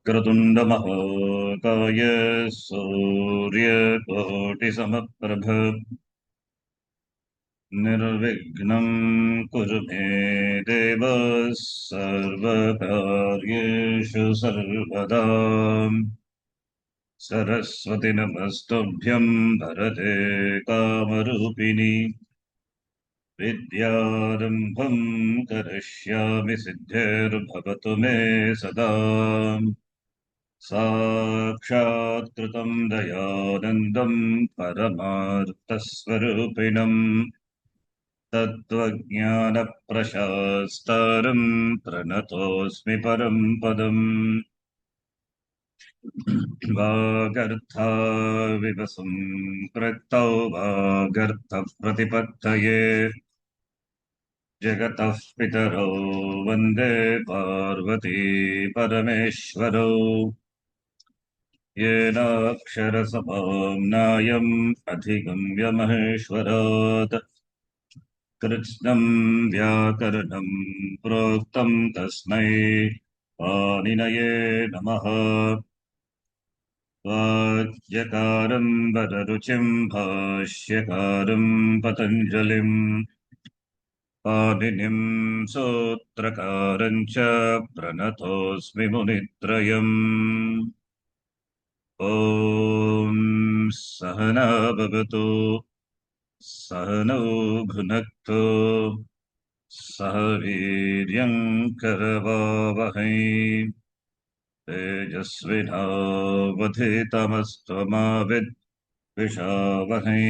क्रतुण्डमहाकाय सूर्यकोटिसमप्रभ निर्विघ्नं कुरु मे देव सर्वकार्येषु सर्वदा। सरस्वति नमस्तुभ्यं वरदे कामरूपिणि विद्यारम्भं करिष्यामि सिद्धिर्भवतु मे सदा। साक्षात्कृतं दयानन्दं परमार्थस्वरूपिणम् तत्त्वज्ञानप्रशास्तारं प्रणतोऽस्मि परं पदम्। वागर्थाविव संपृक्तौ वागर्थप्रतिपत्तये जगतः पितरौ वन्दे पार्वती परमेश्वरौ। येनाक्षरसमाम्नायम् अधिगम्य महेश्वरात् कृत्स्नम् व्याकरणम् प्रोक्तम् तस्मै पाणिनये नमः। वाक्यकारम् वररुचिम् भाष्यकारम् पतञ्जलिम् पाणिनिम् सूत्रकारम् च प्रणतोऽस्मि मुनित्रयम्। ॐ सहना भवतु सहनौ भुनक्तु सह वीर्यङ्करवावहै तेजस्विनावधीतमस्तु मा विद्विषावहै।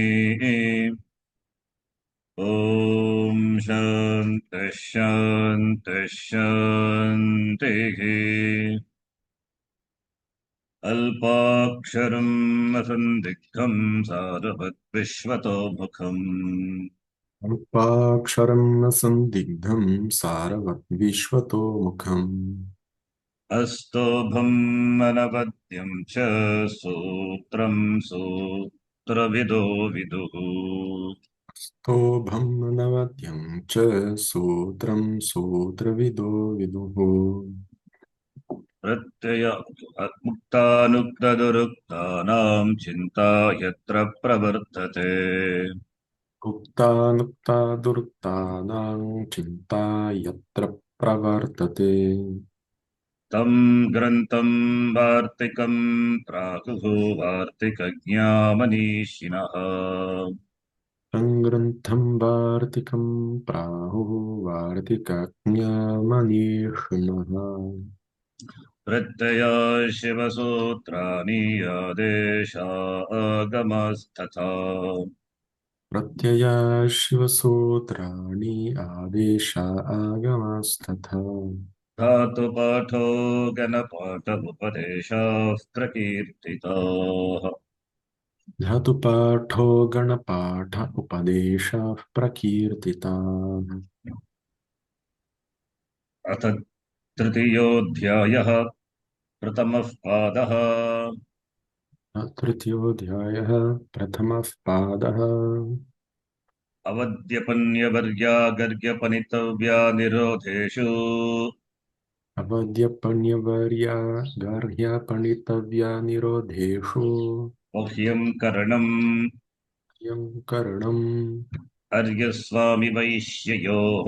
ॐ शान्तिः शान्तिः शान्तिः। अल्पाक्षरम् असन्दिग्धम् सारवद्विश्वतोमुखम् अल्पाक्षरं न संदिग्धं सारवद्विश्वतोमुखम् अस्तोभम् अनवद्यम् च सूत्रम् सूत्रविदो विदुः। स्तोभं नवद्यं च सूत्रं सूत्रविदो विदुः प्रत्यय मुक्तानुक्तदुरुक्तानाम् चिन्ता यत्र प्रवर्तते उक्तानुक्तादुरुक्तानां चिन्ता यत्र प्रवर्तते तम् ग्रन्थम् वार्तिकम् प्राहुः वार्तिकज्ञा मनीषिणः। संग्रन्थं वार्तिकं प्राहुः वार्तिकज्ञामनीषिणः प्रत्यया शिवसूत्राणि आदेशा आगमस्तथा प्रत्ययाशिवसूत्राणि आदेशा आगमस्तथा धातुपाठो गणपाठमुपदेशाः प्रकीर्तिताः। धातुपाठो गणपाठ उपदेशाः प्रकीर्तिताः अथ तृतीयोऽध्यायः प्रथमः पादः। तृतीयोऽध्यायः प्रथमः पादः अवद्यपन्यवर्यागर्ग्यपनितव्या निरोधेषु अवद्यपण्यवर्या गार्ह्यपणितव्या निरोधेषु गुह्यम् करणम् यं करणम् अर्यस्वामिवैश्ययोः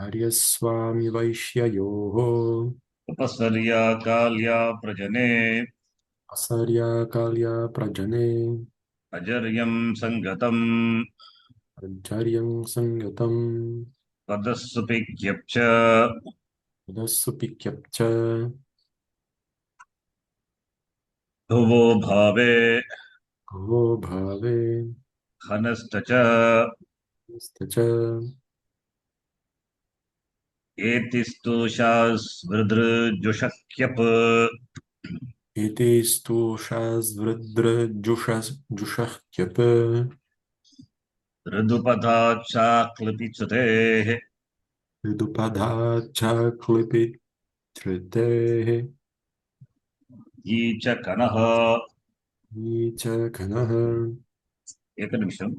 आर्यस्वामिवैश्ययोः उपसर्या काल्या प्रजने असर्याकाल्या प्रजने अजर्यम् सङ्गतम् आचार्यं सङ्गतम् पदस्सुपिक्यप् च उदस्सुपिक्यप् च ध्रुवो भावे भुवो भावे हनस्त च स्त च एति स्तोषास्वृदृजुषक्यप् एते स्तोषास्वृद्रजुषः क्यप ऋदुपथाच्छाक्लिपिच्युतेः ऋदुपधाच्छाक्लिपिधृतेः ई च कनः। ये च घनः एकनिमिषम्।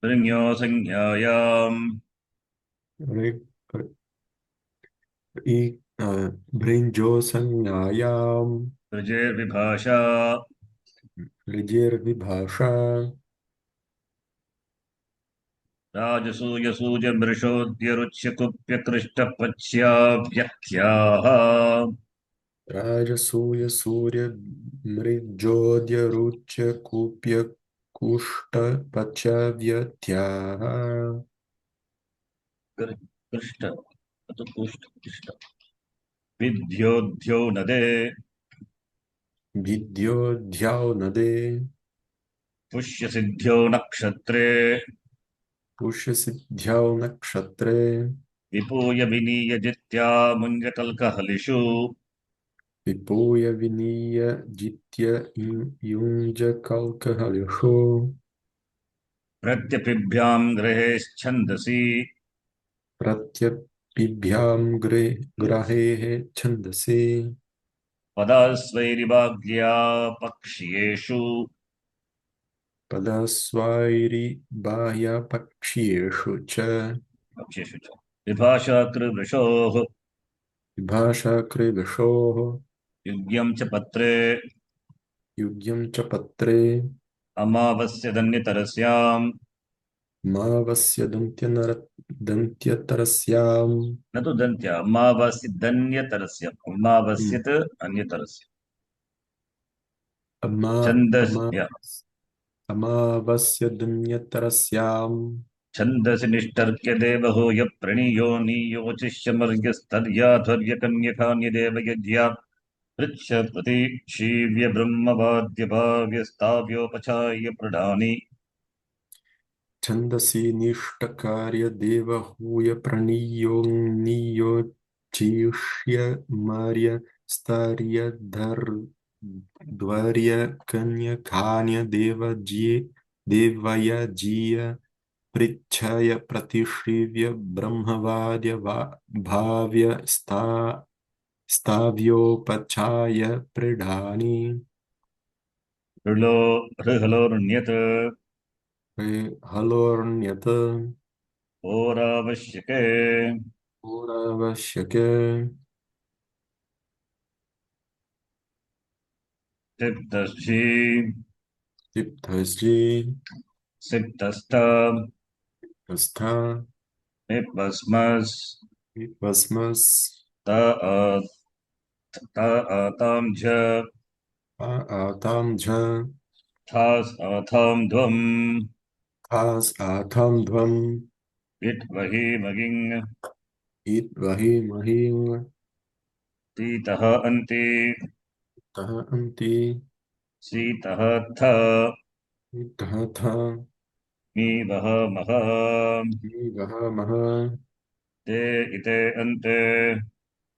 भृङ्यो संज्ञायाम् ऋ इ भृञ्जो संज्ञायाम् ऋजेर्विभाषा ऋजेर्विभाषा राजसूयसूर्यमृषोद्यरुच्यकुप्यकृष्टपच्याव्यक्त्याः राजसूयसूर्यमृज्योद्यरुच्य कूप्य कुष्टपचव्यथ्याः कृष्ट अतो कुष्ट कृष्ट विद्योद्ध्यो नदे विद्योद्ध्याौ नदे पुष्यसिद्ध्यो नक्षत्रे पुष्यसिद्ध्याौ नक्षत्रे विपूय विनीयजित्या मुञ्जकल्कहलिषु विपूय विनीय जित्य युञ्जकल्कहलिषु प्रत्यपिभ्यां ग्रहेश्छन्दसि प्रत्यपिभ्यां ग्रहेः छन्दसि पदास्वैरिवाग्र्या पक्ष्येषु पदस्वैरिबाह्यपक्ष्येषु च पक्ष्येषु च विभाषाकृवृषोः विभाषाकृदशोः युग्यं च पत्रे युग्यं च पत्रे अमावस्य दन्यतरस्याम् मावस्य दन्त्यतरस्याम् न तु दन्त्या अमावास्य दन्यतरस्याम् अमावस्यत् अन्यतरस्य अमा छन्दस् अमा या अमावस्य दन्यतरस्याम् छन्दसि निष्टर्क्य देवहूय प्रणीयो नीयोचिष्यमर्यस्तर्याध्वर्यकन्यकान्यदेव यज्ञा पृच्छ प्रतीक्षीव्य ब्रह्मवाद्यभाव्यस्ताव्योपचार्य प्रधानि छन्दसि निष्टकार्य देवहूय प्रणीयोच्चिष्य मार्य स्तर्य ध्वर्य कन्यकान्य देवयजीय पृच्छय प्रतिष्ठिव्य ब्रह्मवाद्य भाव्य स्थाव्योपचाय प्रीडानि हृलो हृहलोर्ण्यत् हलोर्ण्यत होरावश्यके होरावश्यके सिद्धि सिद्धस्जी सिद्धस्थ हस्था निपस्मस् भस्मस् त त आतां च आतां झ थास् आथां ध्वम् थास् आथां ध्वम् इट् वहि मगिङ् इत वहि महिं तीतः अन्ति तः अन्ति सीतः थ तः था मी वह मह वह मह ते इते अन्ते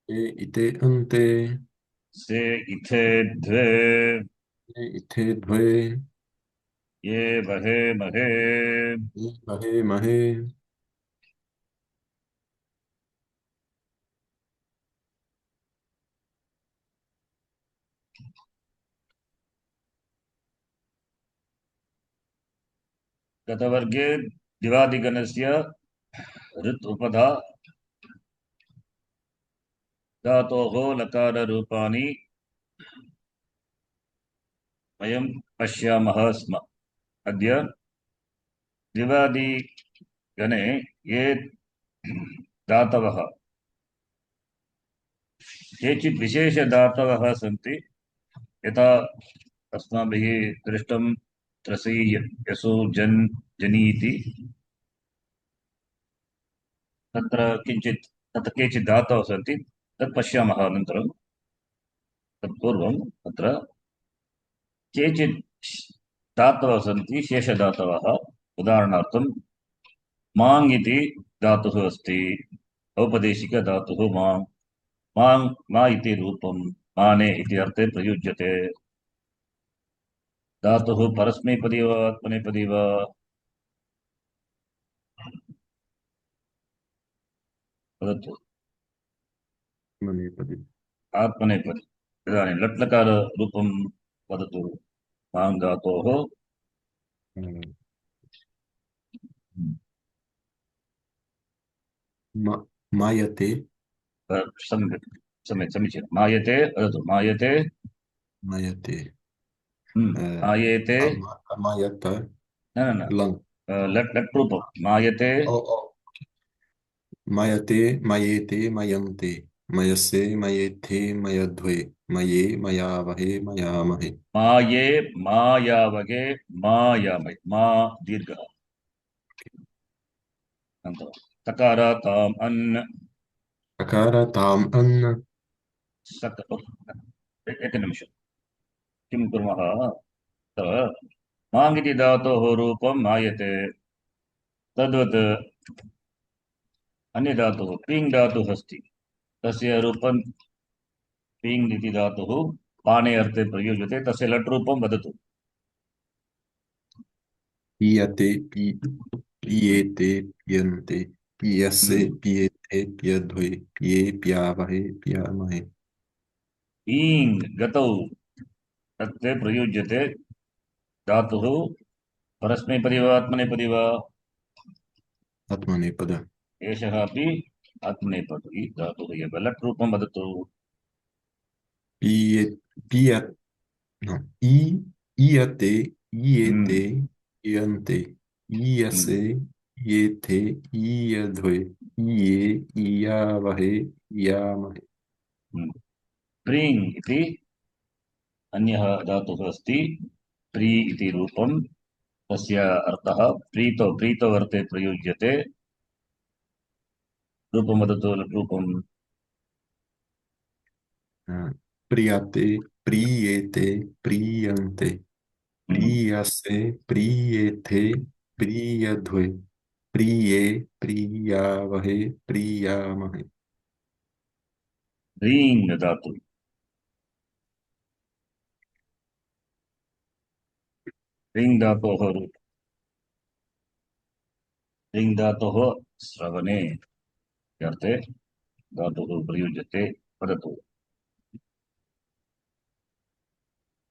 ते इते अन्ते से इथे द्वे ते इथे द्वे ये वहे महे ये महे महे गतवर्गे दिवादिगणस्य ऋत् उपधा धातोः लकाररूपाणि वयं पश्यामः स्म। अद्य दिवादिगणे ये धातवः केचित् विशेषधातवः सन्ति यथा अस्माभिः दृष्टं त्रसी यसु जन् जनीति तत्र किञ्चित् तत्र केचित् धातवः सन्ति तत् पश्यामः अनन्तरं तत्पूर्वम् अत्र केचित् धातवः सन्ति शेषधातवः उदाहरणार्थं माङ् इति धातुः अस्ति औपदेशिकधातुः माङ् माङ् मा इति रूपं माने इति अर्थे प्रयुज्यते धातुः परस्मैपदी वा आत्मनेपदी वा वदतु मनेपदि आत्मनेपदी इदानीं लट्लकाररूपं वदतु माङ् धातोः मायते सम्यक् सम्यक् समीचीनं मायते वदतु मायते मायते मायेते अमायत न न न लङ् लट् रूपं मायते ओ ओ मायते मयेते मयन्ते मयसे मयेथे मयध्वे मये मयावहे मयामहे माये मायावगे मायामय मा दीर्घः अनन्तरं तकाराताम् अन् अकारताम् अन्न सक एकनिमिषं किं कुर्मः तत्र माङ् इति धातोः रूपं मायते तद्वत् अन्यधातुः पिङ् धातुः अस्ति तस्य रूपं पिङ् इति धातुः पाणे अर्थे प्रयुज्यते तस्य लट् रूपं वदतु पीयते पीयेते पीयन्ते पीयसे हम्म। पीयेथे पीयध्वे पीये पीयावहे पीयामहे ईङ् गतौ तत्र प्रयुज्यते धातुः परस्मैपदी वा आत्मनेपदी वा आत्मनेपद एषः अपि आत्मनेपदी धातुः एव लट् रूपं वदतु पीये पीय no ई ईयते ईयेते हम्म, ईयन्ते ईयसे हम्म, ईयेथे ईयध्वे ईये ईयावहे ईयामहे हम्म। प्रीङ् इति अन्यः धातुः अस्ति प्री इति रूपं तस्य अर्थः प्रीतो प्रीतो अर्थे प्रयुज्यते रूपं वदतु रूपं प्रियते प्रीयेते प्रीयन्ते हम्म। प्रीयसे प्रीयेथे प्रीयध्वे प्रिये प्रीयावहे प्रीयामहे ह्रीङ् धातु ह्रीङ् धातोः रूपं ह्रीङ् धातोः श्रवणे अर्थे धातुः प्रयुज्यते वदतु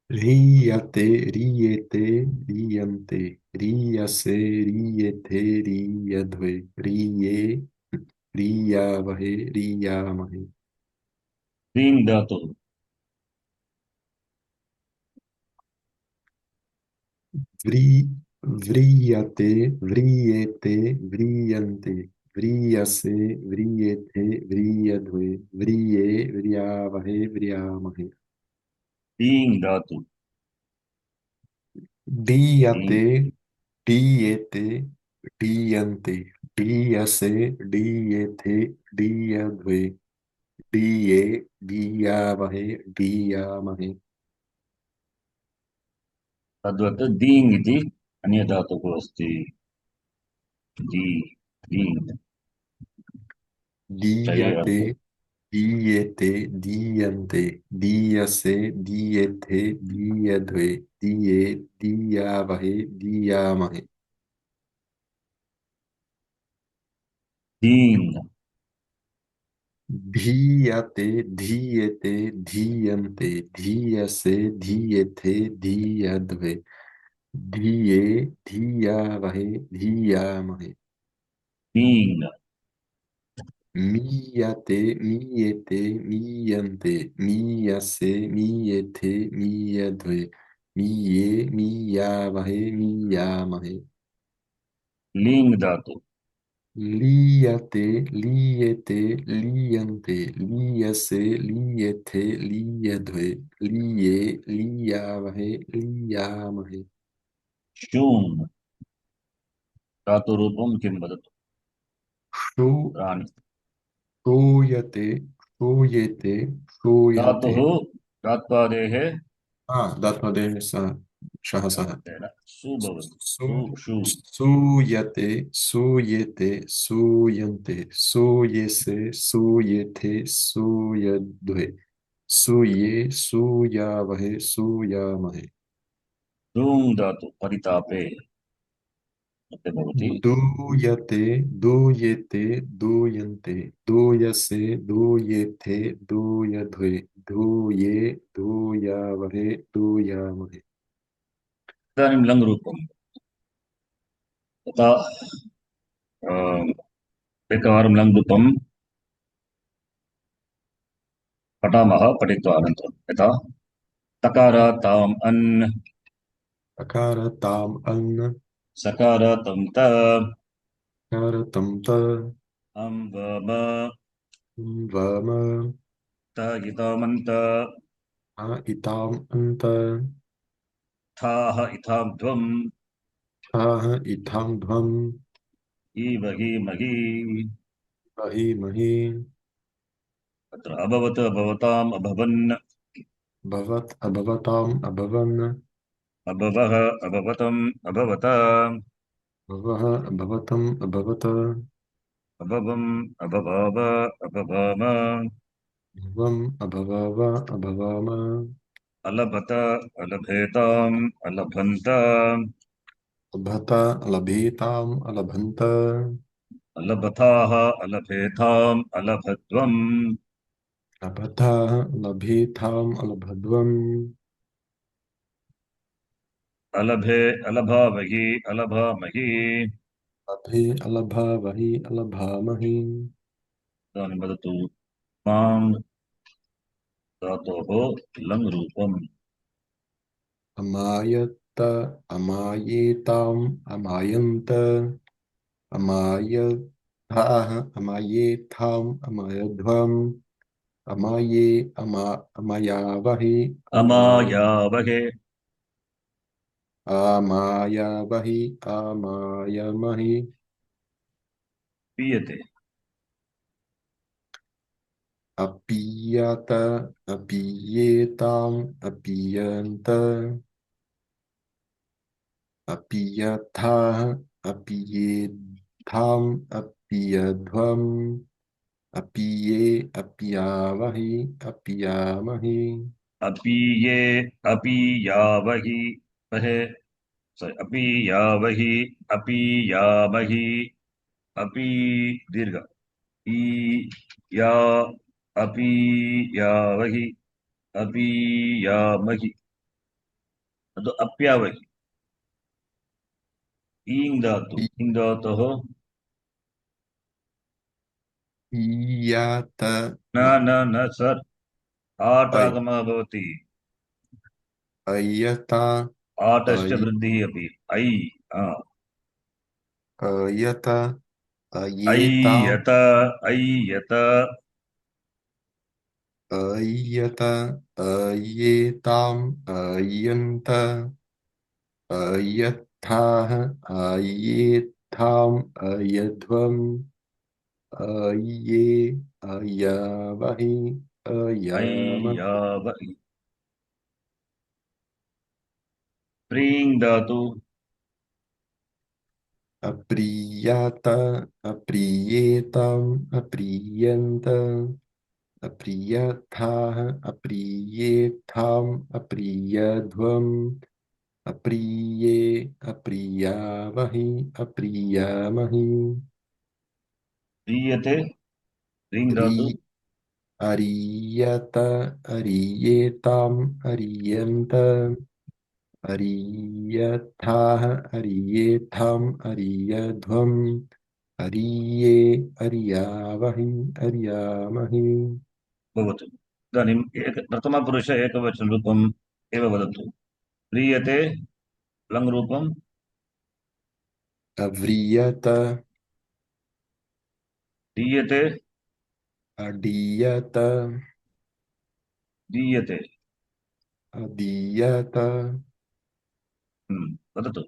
रीयते रीयेते रीयन्ते रीयसे रीयेथे रीयध्वे रीये रीयावहे रीयामहे ह्रीङ् धातुः व्री व्रीयते व्रीयेते व्रीयन्ते व्रीयसे व्रीयेथे व्रीयध्वे व्रीये व्रियावहे व्रियामहे ह्रीङ् धातु डीयते ह्रीङ् डीयेते डीयन्ते डीयसे डीयेथे डीयध्वे डीये डीयावहे डीयामहे तद्वत् दीङ् इति अन्यधातुः अस्ति दी दीङ् चये डीयते अर्थे दीयेते दीयन्ते दीयसे दीयेथे दीयध्वे दीये दीयावहे दीयामहे दीङ् धीयते धीयेते धीयन्ते धीयसे धीयेथे धीयध्वे धीये धीयावहे धीयामहे मीङ् मीयते मीयेते मीयन्ते मीयसे मीयेथे मीयध्वे मीये मीयावहे मीयामहे लीङ् धातु लीयते लीयेते लीयन्ते लीयसे लीयेथे लीयध्वे लीये लीयावहे लीयामहे शून् धातुरूपं किं वदतु क्षु प्राणि क्षूयते क्षूयेते क्षूयन्ते धातुः धात्वादेः दत्मदेः सह शः सः तेन सु भवति सू सु शु सूयते सूयेते सूयन्ते सूयेसे सूयेथे सूयध्वे सूये सूयावहे सूयामहे लूङ् धातु परितापे अत्र भवति दूयते दूयेते दूयन्ते दूयसे दूयेथे दूयध्वे दूये दूयावहे दूयामहे इदानीं लङ् रूपं तथा एकवारं लङ् रूपं पठामः पठित्वा अनन्तरं यथा तकाराताम् अन् अकारताम् अन् सकारातं त कारतं त अं वम वम त इतामन्त आ इताम् अन्त थाः इथां ध्वम् ठाः इथां ध्वम् ईवहि मही महि महि अत्र अभवत् अभवताम् अभवन् भवत् अभवताम् अभवन् अभवः अभवतम् अभवत भवः अभवतम् अभवत अभवम् अभवाव अभवाम भवम् अभवव अभवाम अलभत अलभेताम् अलभन्त लभत लभेताम् अलभन्त अलभथाः अलभेथाम् अलभध्वम् लभतः लभेताम् अलभध्वम् अलभे अलभावहि अलभामहि लभे अलभावहि अलभामहि इदानीं वदतु मां धातोः लङ् रूपम् अमायत्त अमायेताम् अमायन्त अमायथाः अमायेथाम् अमायध्वम् अमाये अमायावहि अमायावहे अमायावहि अमायमहि पीयते अपीयत अपीयेताम् अपीयन्त अपीयथाः अपीयेथाम् अपीयध्वम् अपीये अपीयावहि अपीयामहि अपीये अपीयावहि वहे sorry अपीयावहि अपीयामहि अपी दीर्घ ई या अपीयावहि अपीयामहि ಅದು ಅಪ್ಯಾವಹಿ ಈಂಗ್ धातुः ईयात न न न सर् आट् अय आगमः भवति अयता आटश्च अय वृद्धिः अपि ऐ आ, अयत अयेताम् ऐयत ऐयत अय्यत अयेताम् अय्यन्त अयत्थाः अयेत्थाम् अयध्वम् अये अयावहि अयामहि ऐयावहि प्रीङ् धातु अप्रीयात अप्रीयेताम् अप्रीयन्त अप्रियथाः अप्रियेथाम् अप्रियध्वम् अप्रिये अप्रियावहि अप्रियामहि प्रीयते प्रीङ् अरि धातु अरीयत अरीयेताम् अरीयन्त अरीयथाः अरीयेथाम् अरीयध्वम् अरीये अर्यावहि अर्यामहि भवतु इदानीम् प्रथमपुरुष एकवचनरूपम् एव वदतु प्रीयते लङ् रूपम् अव्रियत दीयते अडीयत दीयते अदीयत वदतु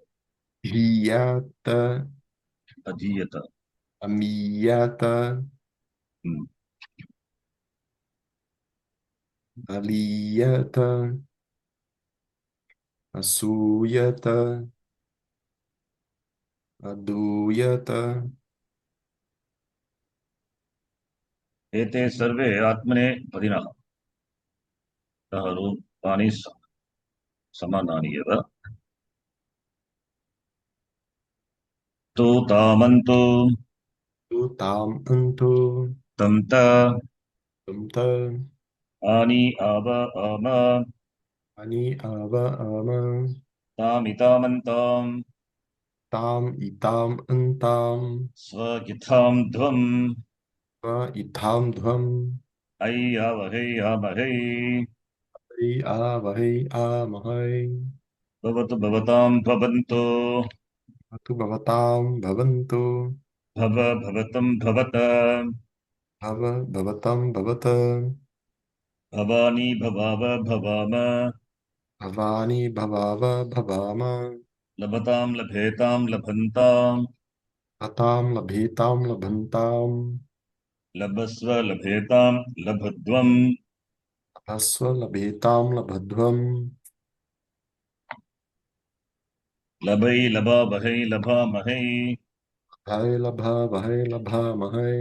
हीयत अधीयत अमीयत हम्म, अलीयत असूयत अदूयत एते सर्वे आत्मनेपदिनः अतः रूपाणि समानानि एव तु तामन्तु तु ताम् अन्तु तं त तं त आनि आव आम अनि आव आम तामितामन्ताम् ताम इताम अन्ताम स्वकिथां ध्वम् व इथाम ध्वम अय्यावहै यामहै हरि आवहै आमहै भवतु भवतां भवन्तु अतु भवताम भवन्तु भव भवतं भवत भव भवताम भवत भवानी भवाव भवाम भवानि भवाव भवाम लभतां लभेतां लभन्ताम् लताम लभेताम लभन्ताम लभस्व लभेतां लभध्वम् लभस्व लभेताम लभध्वम् लभै लभावहै लभामहै भय लभा वहै लभामहै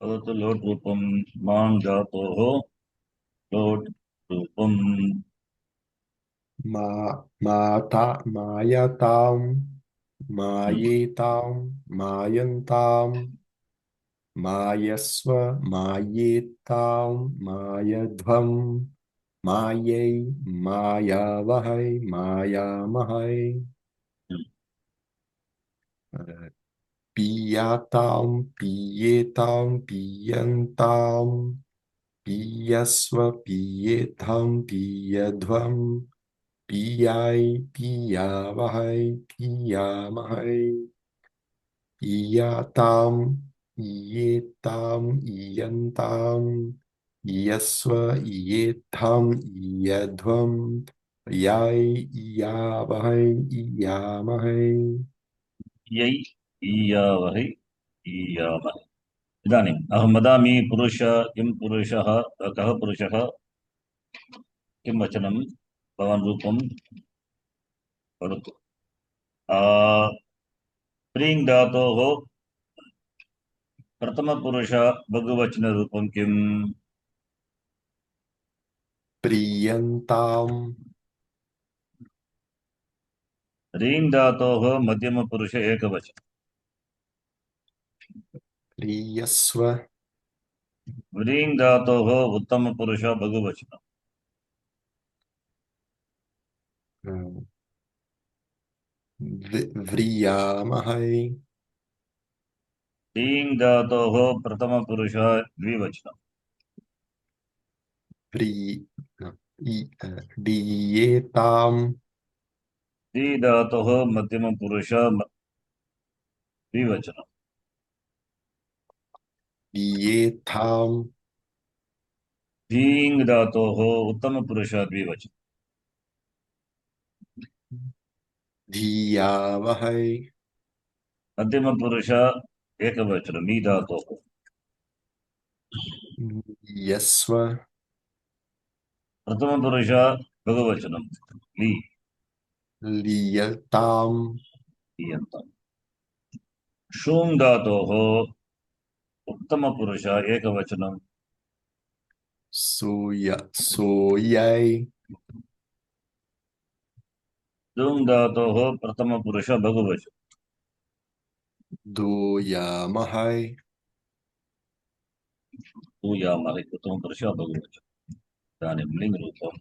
भवतु लोट् रूपं मां धातोः लोट् रूपम् मा माता मायताम हम्म, मायेताम मायन्ताम मायस्व मायेताम मायध्वम् मायै मायावहै मायामहै हम्म। पीयाताम पीयेताम पीयन्ताम पीयस्व पीयेथाम पीयध्वम् पीयाय पीयावहै पीयामहै ईयाताम ईयेताम ईयन्ताम ईयस्व ईयेथाम ईयध्वम् याय ईयावहै ईयामहै यै ईयावहै ईयामहै इदानीम् अहं वदामि पुरुष किं पुरुषः कः पुरुषः किं वचनं भवान् रूपं वदतु आ, प्रीङ् धातोः प्रथमपुरुष बहुवचनरूपं किम् प्रीयन्ताम रीङ् धातोः मध्यमपुरुष एकवचनं प्रीयस्व व्रीङ् धातोः उत्तमपुरुष बहुवचनं व्रियामहै ईङ् धातोः प्रथमपुरुष द्विवचनं प्री दीयेताम दी धातोः मध्यमपुरुष द्विवचनं दीयेथाम धीङ् धातोः उत्तमपुरुष द्विवचनं धियावहै मध्यमपुरुष एकवचनं मी धातोः यस्व प्रथमपुरुष बहुवचनं ली लीयताम इयन्तम् शूं धातोः उत्तमपुरुष एकवचनं सोयै लुङ् धातोः प्रथमपुरुष बहुवचनं दोयामहै सूयामः प्रथमपुरुष बहुवचनं इदानीं लिङ् रूपम्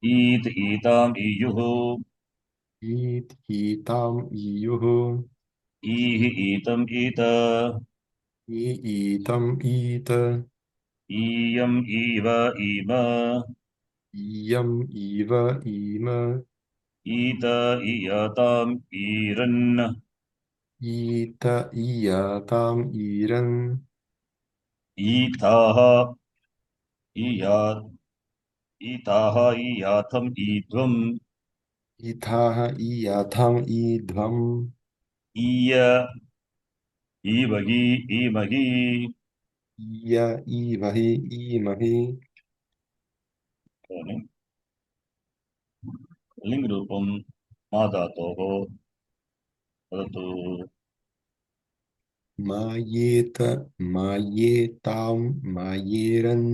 ईत् ईताम् ईयुः ईताम ईयुः ईः ईतम् ईत ईतम ईत ईयम् ईव ईम इयम इव ईम ईत ईयताम् ईरन् ईत ईयाताम ईरन् ईथाः ईयात् ईताः ईयाथम् ईध्वम् इथाः ईयाथाम ईध्वम् ईय ईवहि ईमहि ईय ईवहि ईमहि लिङ् रूपं मा धातोः वदतु मायेत मायेताम मायेरन्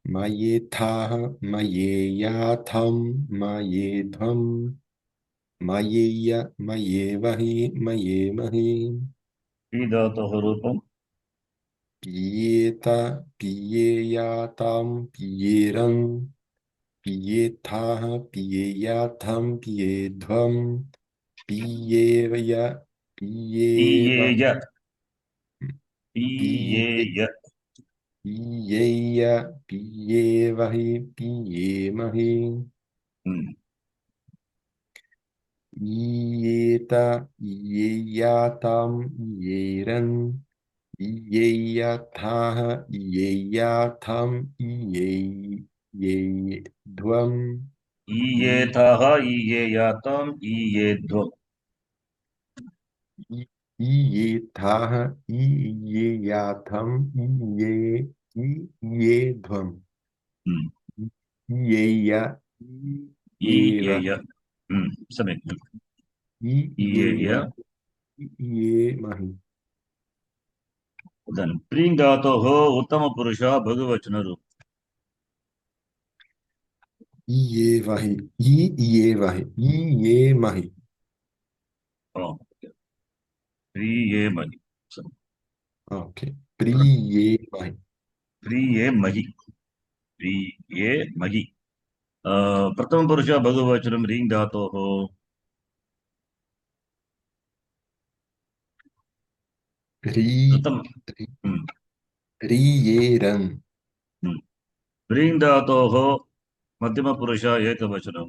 मायेथाः मयेयाथम् मयेध्वम् मयेय मयेवहि मयेमहि पी धातोः रूपं पीयेत पीयेयाताम पीयेरन् पियेथाः पियेयाथं पियेध्वं पियेवय पियेव पीयेय पिये पीयेय। पियेय पियेवहि पियेमहि हम्म, इयेत इयेयातां इयेरन् इयेयाथाः इयेयाथं इयेध्वम् ईयेथाः ईयेयाताम् ईयेध्वम्। इयेथाः इयेयाथं इयेध्वम् हम्म, इयेय इयेव ईयेय। सम्यक्। इयेय ईयेय। इयेमहि इदानीं प्रीङ् धातोः उत्तमपुरुषः बहुवचनरूप। इयेवहि इयेवहि इयेमहि प्रीयेमहि। ओके प्रियेमहि प्रीयेमहि। प्रीयेमहि। प्रथमपुरुषः बहुवचनं रीङ् धातोः। रि प्रथम हम्म, रियेरन् हम्म। रीङ् धातोः मध्यमपुरुषः एकवचनं।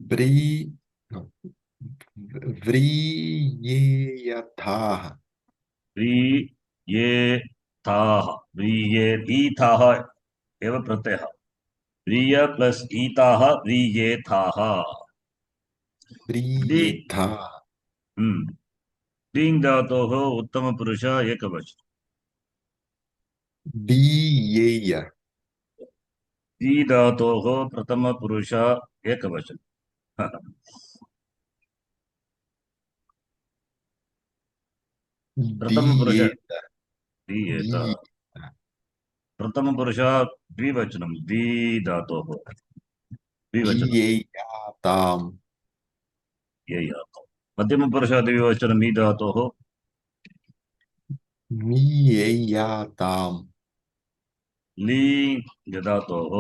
व्री व्रीयेयथाः व्रीयेथाः। व्रीयेतीथाः एव प्रत्ययः। व्रीय प्लस् ईताः व्रीयेथाः। डी व्रीयेथाः डीङ् धातोः उत्तमपुरुषः एकवचनं। दीयेय दी धातोः प्रथमपुरुषः एकवचनं। प्रथमपुरुष दीयेत दीयेत। दीयेत प्रथमपुरुषः द्विवचनं दी धातोः द्विवचनं। दीयेयाताम् ये यातः। मध्यमपुरुषः द्विवचनं मी धातोः। मीयेयाताम् ली धातोः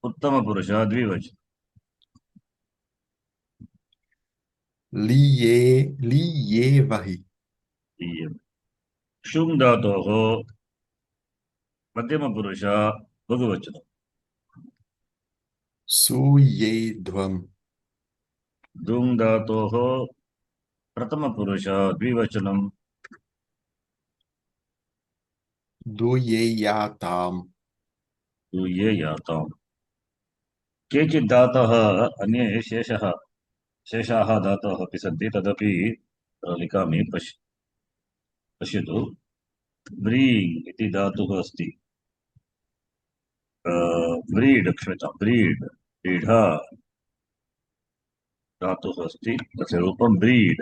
उत्तमपुरुषः द्विवचनं। लिये लियेवहि लीये। शुङ् धातोः मध्यमपुरुषः बहुवचनं। सूयेध्वम् दुङ् धातोः प्रथमपुरुषः द्विवचनं। दूयेयाताम् ये याताम्। केचित् धातः अन्ये शेषाः धातवः अपि सन्ति तदपि लिखामि पश्यतु। व्रीङ् इति धातुः अस्ति। व्रीड् क्षम्यतां व्रीड् व्रीढा धातुः अस्ति तस्य रूपं व्रीड्।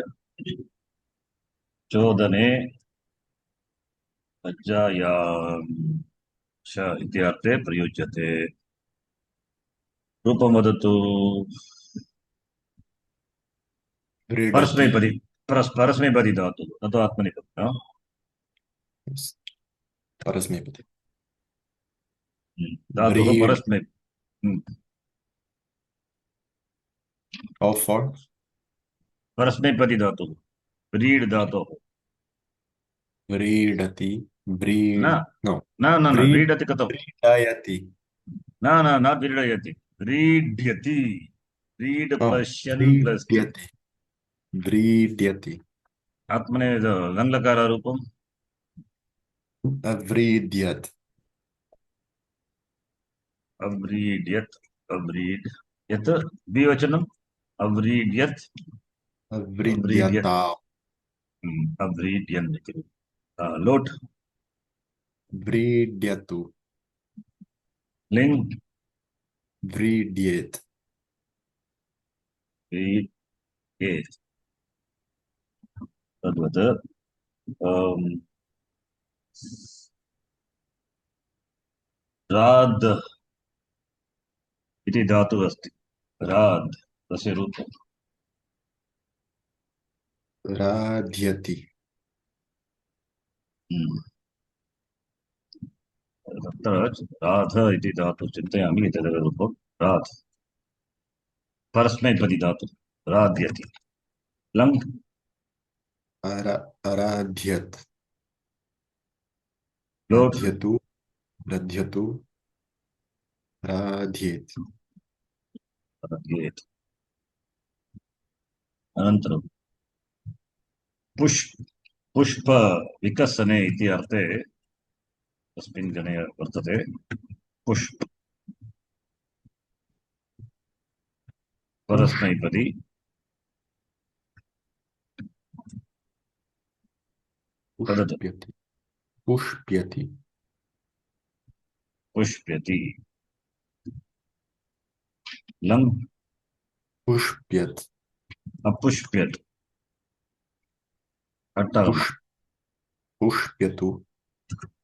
चोदने अज्जायाश इत्यर्थे प्रयुज्यते। रूपं वदतु। व्रीडति परस्मैपदी परस्मैपदी धातुः न तु आत्मनेपदी। परस्मैपदी धातुः व्रीड परस्मै। how for परस्मैपदी धातुः व्रीड् धातुः। व्रीडति न व्रीड नो न न न व्रीड व्रीडति कथं। व्रीडयति न व्रीडयति व्रीड्यति। रीड् oh प्लस् शन् प्लस् ति। व्रीड्यति व्रीड्यति आत्मने लङ्लकाररूपम् अव्रीड्यत् अव्रीड्यत्। अव्रीड् यत् द्विवचनम् अव्रीड्यत्। अव्रीड्यत् अव्रीड्यताम् अव्रीड्यन् इति। लोट् व्रीड्यतु लिङ् व्रीड्येत् ये तद्वत् राद् इति धातुः अस्ति। राद् तस्य रूपम् राध्यति तत्र राध इति धातु चिन्तयामि एतदेव रूपं राध परस्मैपदी धातु राध्यति लङ् अराध्यत लोट् रध्यतु रध्यतु राध्येत राध्येत् अनन्तरं पुष्प विकसने इति अर्थे तस्मिन् गणे वर्तते पुष्प पुष् परस्मैपदी वदतु पुष्प्यति पुष्प्यति पुष्प्यति लङ् पुष्प्यत् अपुष्प्यत् अट्टागम पुष् पुष्प्यतु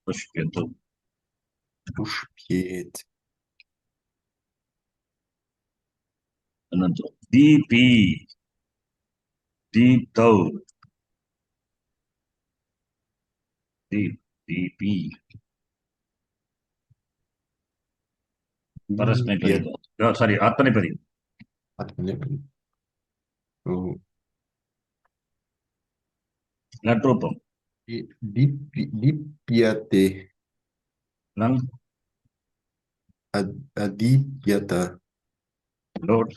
पुष्प्यतु पुष्प्येत् अनन्तरं दीपी दीप्तौ दीपी परस्मैपदी दीप्यत् सारी आत्मनेपदी आत्मनेपदी ओ लट् रूपं दीप्यते लङ् अदीप्यत लोट्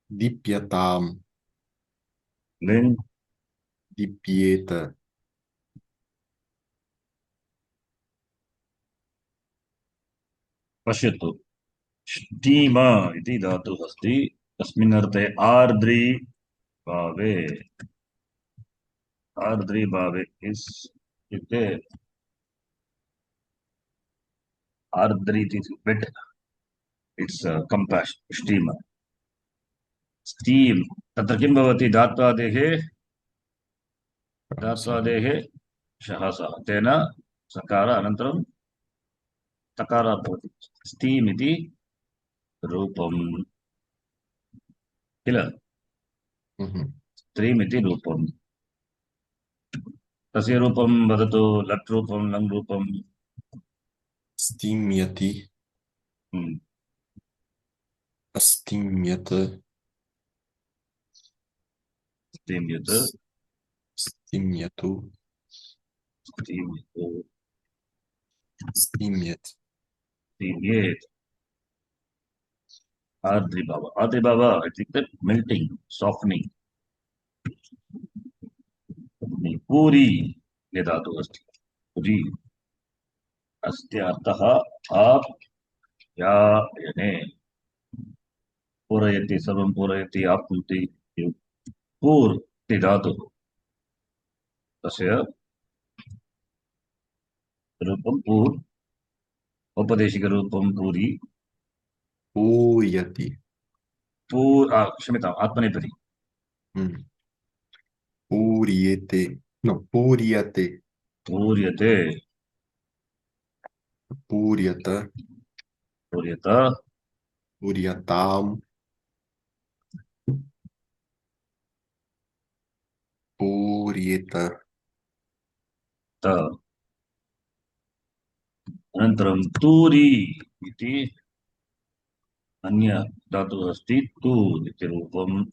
दीप्यताम् लिङ् दीप्येत पश्यतु स्टीम इति धातुः अस्ति तस्मिन् अर्थे आर्द्री भावे आर्द्री भावे इस् इत्युक्ते आर्द्री इति वेट् इट्स् कम्पाश् स्टीम स्टीम् तत्र किं भवति धात्वादेः शः सः तेन सकार अनन्तरं तकारः भवति स्टीम् इति रूपं किल स्त्रीम् इति रूपं तस्य रूपं वदतु लट् रूपं लङ् रूपं स्तिम्यति अस्तिम्यत स्तीम्यत् स्तिम्यतु स्तीम्यतु स्तिम्यत् स्तीम्येत् आर्द्रीभाव इत्युक्ते मेल्टिङ्ग् साफ्निङ्ग् पूरी ये धातुः अस्ति पूरी अस्य अर्थः आप्यायने पूरयति सर्वं पूरयति आप्नोति पूर् इति धातुः तस्य रूपं पूर् औपदेशिकरूपं पूरी पूर्यति क्षम्यताम् आत्मनेपदी पूर्येते न पूर्यते पूर्यते पूर्यत पूर्यत पूर्यताम् पूर्येत त अनन्तरं तूरी इति अन्य धातुः अस्ति तूर् इति रूपं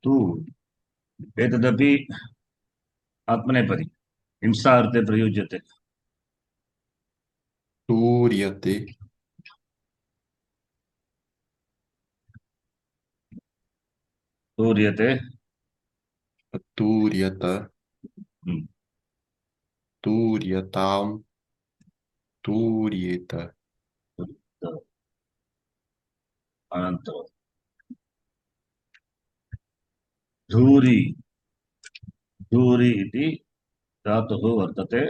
तूर् एतदपि आत्मनेपदी हिंसार्थे प्रयुज्यते पूर्यते तूर्यते तूर्यत तूर्यताम् तूर्येत अनन्तरं धूरी धूरी इति धातुः वर्तते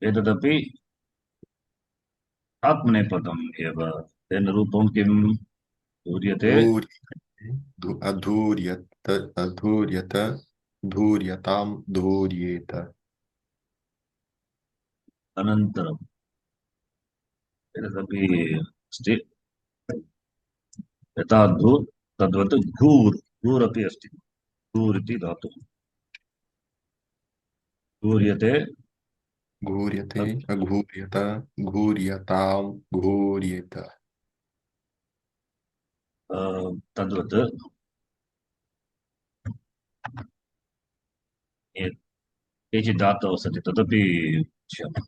एतदपि आत्मनेपदम् एव तेन रूपं किं धूर्यते अधूर्यत अधूर्यत धूर्यताम् धूर्येत अनन्तरम् एतदपि अस्ति यथा धूर् तद्वत् घूर् घूर् अपि अस्ति घूर् इति धातुः घूर्यते घूर्यते अघूर्यत घूर्यतां घूर्येत तद्वत् ये- केचित् धातवः सन्ति तदपि पश्यामः।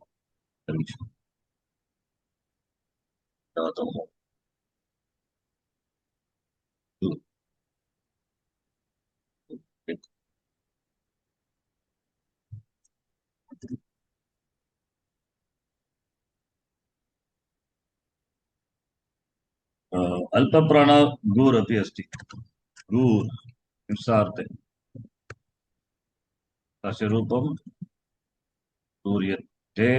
समीचीनं। धातवः अल्पप्राण गूर् अपि अस्ति। गूर् हिंसार्थे तस्य रूपं गूर्यते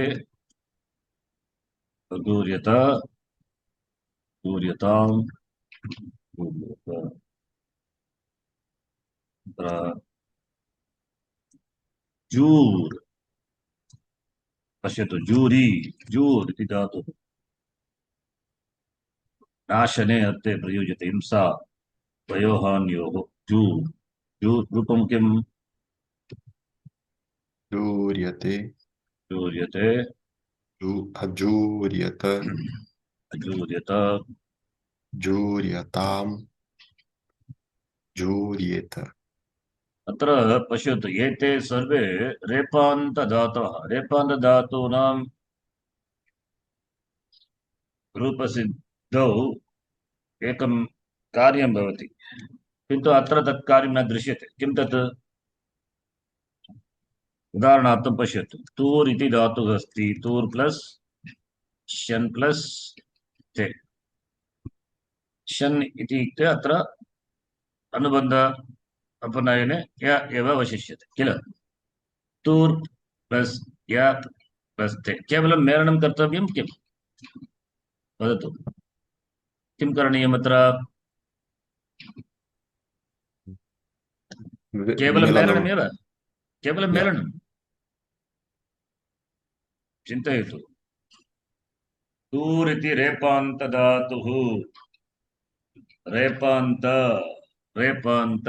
गूर्यत गूर्यतां गूर्यत तत्र जूर् पश्यतु जूरी जूर् इति धातुः नाशने अर्थे प्रयुज्यते हिंसा वयोहान्योः जूर् जूर् रूपं किम् जूर्यते जूर्यते अजूर्यत अजूर्यत जूर्यतां जूर्येत अत्र पश्यतु एते सर्वे रेफान्तधातवः रेफान्तधातूनां रूपसिद्धौ एकं कार्यं भवति किन्तु अत्र तत् कार्यं न दृश्यते किं तत् उदाहरणार्थं पश्यतु तूर् इति धातुः अस्ति तूर् प्लस् शन् प्लस् ते शन् इत्युक्ते अत्र अनुबन्ध अपनयने य एव अवशिष्यते किल तूर् प्लस् य प्लस् ते केवलं मेलनं कर्तव्यं किं वदतु किं करणीयम् अत्र केवलं मेलनं मेलनमेव केवलं या मेलनं चिन्तयतु तूर् इति रेपान्तधातुः रेपान्त रेपान्त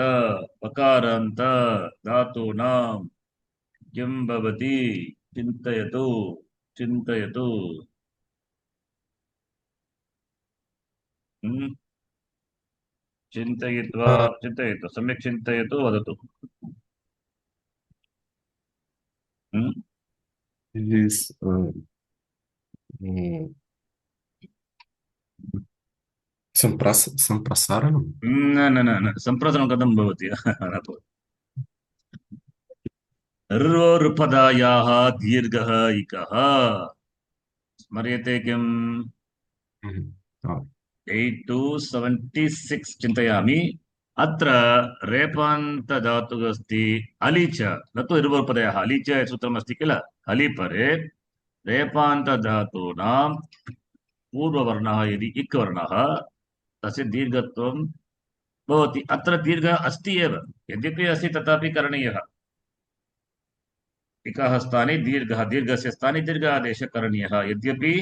पकारान्त धातूनां किं भवति चिन्तयतु चिन्तयतु हम्म? चिन्तयित्वा चिन्तयतु सम्यक् चिन्तयतु वदतु हम्म? is mm, सम्प्रसारणं न न न न सम्प्रसारणं कथं भवति न भवति। ऋपदायाः दीर्घः इकः स्मर्यते किम् Ah, 8276 चिन्तयामि अत्र रेपान्तधातुः अस्ति अलि च न तु ऋपदयः अलि च सूत्रमस्ति किल अलि परे रेपान्तधातूनां पूर्ववर्णः यदि इक् वर्णः तस्य दीर्घत्वं भवति अत्र दीर्घः अस्ति एव यद्यपि अस्ति तथापि करणीयः इकः स्थाने दीर्घः दीर्घस्य स्थाने दीर्घादेशः करणीयः यद्यपि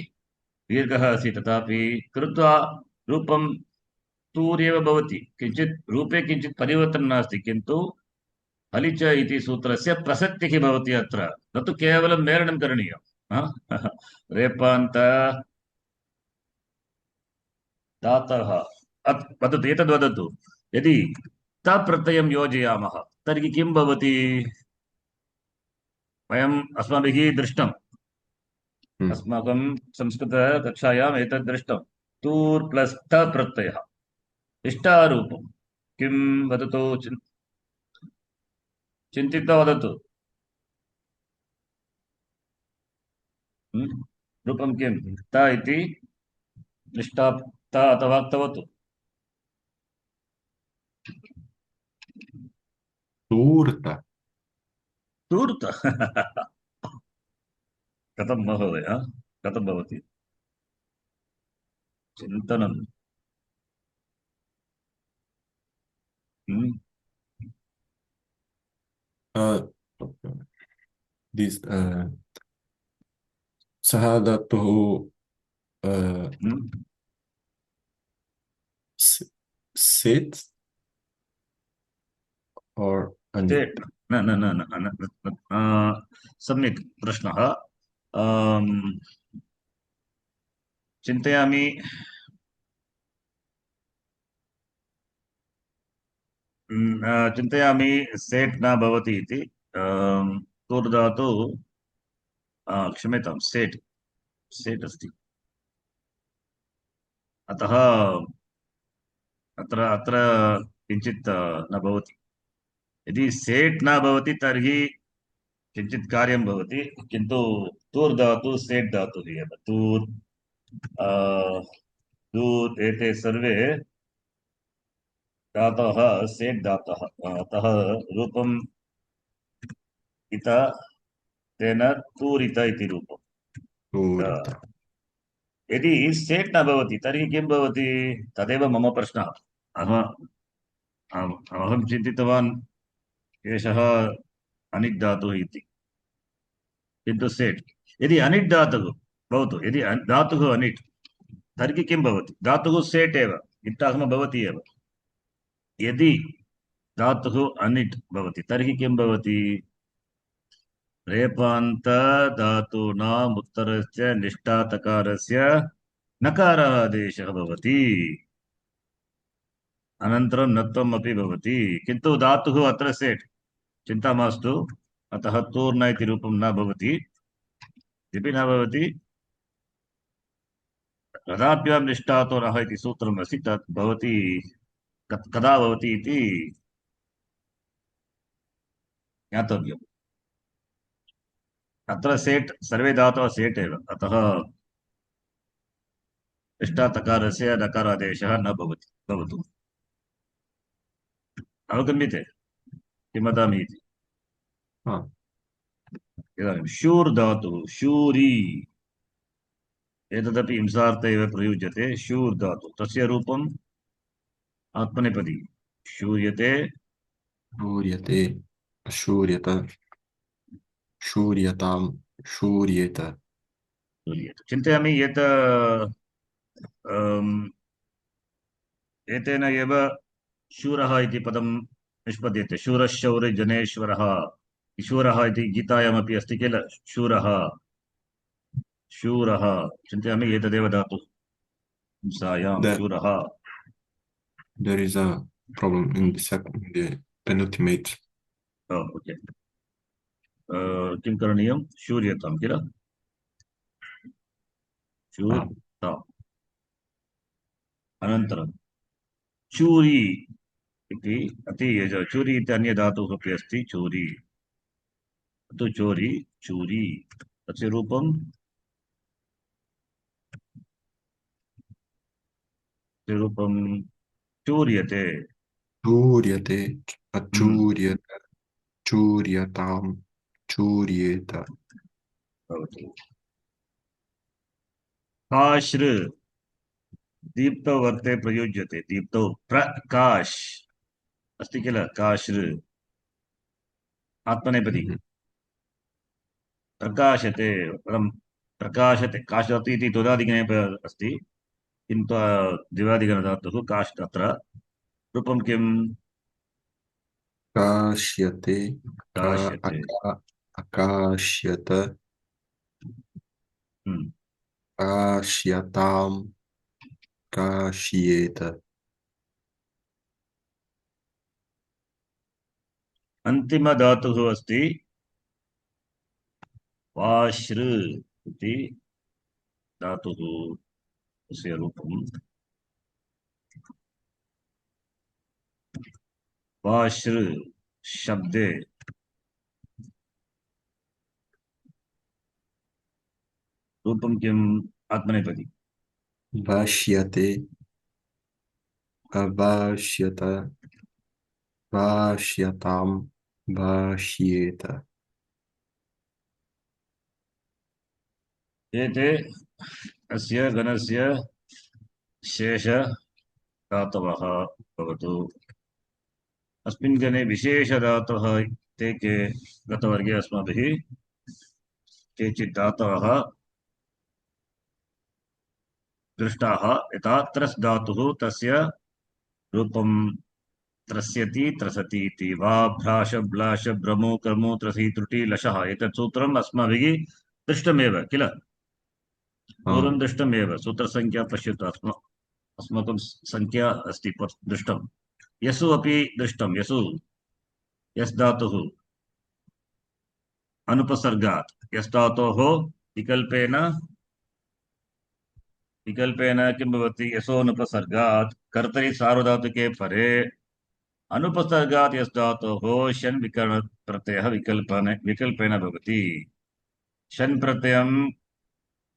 दीर्घः अस्ति तथापि कृत्वा रूपं तूर्येव भवति किञ्चित् रूपे किञ्चित् परिवर्तनं नास्ति किन्तु हलिच इति सूत्रस्य प्रसक्तिः भवति अत्र न तु केवलं मेलनं करणीयं हा? रेपान्त धातः वदतु एतद् वदतु यदि तप्रत्ययं योजयामः तर्हि किं भवति वयम् अस्माभिः दृष्टम् अस्माकं संस्कृतकक्षायाम् एतद् दृष्टं तूर् प्लस् त प्रत्ययः इष्टारूपं किं वदतु चिन्तित्वा वदतु रूपं किं त इति दृष्टा त अथवा तवतु धूर्त तूर्त कथं महोदय कथं भवति चिन्तनं uh, this सः धातुः sit or सेट् न न न न न, न, सम्यक् प्रश्नः। अम्, चिन्तयामि। चिन्तयामि सेट् न भवति इति। तूर्धातु क्षम्यतां, सेट् सेट् अस्ति। अतः अत्र अत्र किञ्चित् न भवति। यदि सेट् न भवति तर्हि किञ्चित् कार्यं भवति, किन्तु तूर् धातु सेट् धातुः एव। तूर् दूर् एते सर्वे धातवः सेट् धातः। अतः रूपम् इत, तेन तूरित इति रूपम्। तूरित। यदि सेट् न भवति तर्हि किं भवति, तदेव मम प्रश्नः। अहं चिन्तितवान् एषः अनिट् धातुः इति, किन्तु सेट्। यदि अनिट् धातुः भवतु, यदि धातुः अनिट् तर्हि किं भवति, धातुः सेट् एव, इत्थागम भवति एव। यदि धातुः अनिट् भवति तर्हि किं भवति, रेपान्त धातूनाम् उत्तरस्य निष्ठातकारस्य नकारः आदेशः भवति, अनन्तरं नत्वम् अपि भवति, किन्तु धातुः अत्र सेट्, चिन्ता मास्तु। अतः तूर्न इति रूपं न भवति। यदि न भवति, कदाभ्यां निष्ठातो नः इति सूत्रम् अस्ति, तत् भवति कदा भवति इति ज्ञातव्यम्। अत्र सेट्, सर्वे धातवः सेट् एव, अतः निष्ठातकारस्य नकारादेशः न भवति, भवतु। अवगम्यते किं वदामि इति। हा। इदानीं शूर् धातुः, शूरी, एतदपि हिंसार्थ एव प्रयुज्यते। शूर् धातुः, तस्य रूपम् आत्मनेपदी, शूर्यते, शूर्यते, शूर्यत, शूर्यताम्, शूर्येत। शूर्यते। चिन्तयामि यत् एतेन एव शूरः इति पदं निष्पद्यते। शूरशौर्यजनेश्वरः, शूरः इति गीतायामपि अस्ति किल, शूरः शूरः। चिन्तयामि एतदेव धातुः, हिंसायां That शूरः। there is a problem in the second, in the penultimate. Okay, किं करणीयं, शूर्यतां किल, Ah, शूर्ताम्। अनन्तरं चूरी इति, चूरी इति अन्य धातुः अपि अस्ति, चूरी, तु चोरी, चूरी, तस्य रूपं, तस्य रूपं चूर्यते। चूर्यते, हम्म, अचूर्यत, चूर्यताम्, चूर्येत। भवतु। काश्र, दीप्तौ वर्ते प्रयुज्यते, दीप्तौ प्रकाश अस्ति किल, काश्र आत्मनेपदी, Mhm. प्रकाशते परं, प्रकाशते, काश् धातुः इति द्वदादिगणे अस्ति, किन्तु द्विवादिगणधातुः काश्, तत्र रूपं किम्, काश्यते, का, काश्यते। अका, अकाश्यत, हम्म। काश्यताम्, काश्येत। अन्तिमधातुः अस्ति वाश्र इति धातुः, तस्य रूपं वाश्र शब्दे रूपं किम्, आत्मनेपदी, भाष्यते, अभाष्यत, भाष्यताम्, भाष्येत। एते अस्य गणस्य शेषधातवः भवतु। अस्मिन् गणे विशेषधातवः ते के, गतवर्गे अस्माभिः केचित् धातवः दृष्टाः। यथा त्रस् धातुः, तस्य रूपं त्रस्यति त्रसति इति वा भ्राश ब्लाश भ्रमो कर्मो त्रसी त्रुटि लशः एतत् सूत्रम् अस्माभिः दृष्टमेव किल पूर्वं दृष्टमेव सूत्रसङ्ख्या पश्यतु अस्माकं संख्या अस्ति दृष्टं यसु अपि दृष्टं यसु यस् धातुः अनुपसर्गात् यस् धातोः विकल्पेन किं भवति यशोनुपसर्गात् कर्तरि सार्वधातुके परे अनुपसर्गात् यस् धातोः शन् विकरण प्रत्ययः विकल्पेन भवति शन् प्रत्ययं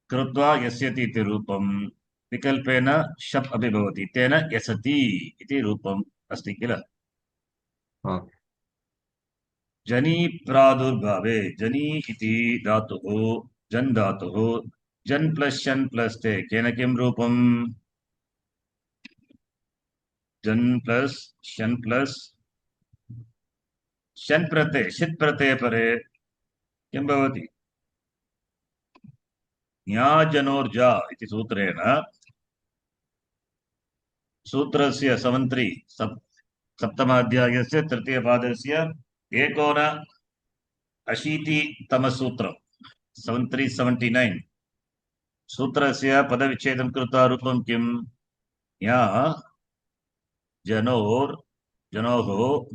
कृत्वा यस्यति इति रूपं विकल्पेन शप् अपि भवति तेन यसति इति रूपम् अस्ति किल जनी प्रादुर्भावे जनी इति धातुः जन् धातुः जन् प्लस शन् प्लस ते केन किं रूपम् जन् प्लस शन् प्लस शन् प्रत्यय शित् प्रत्यय परे किं भवति न्याजनोर्जा इति सूत्रेण सूत्रस्य समन्त्री सप्तमाध्यायस्य तृतीयपादस्य एकोन अशीतितमसूत्रम् 7379 सूत्रस्य पदविच्छेदं कृत्वा रूपं किं न्या जनोः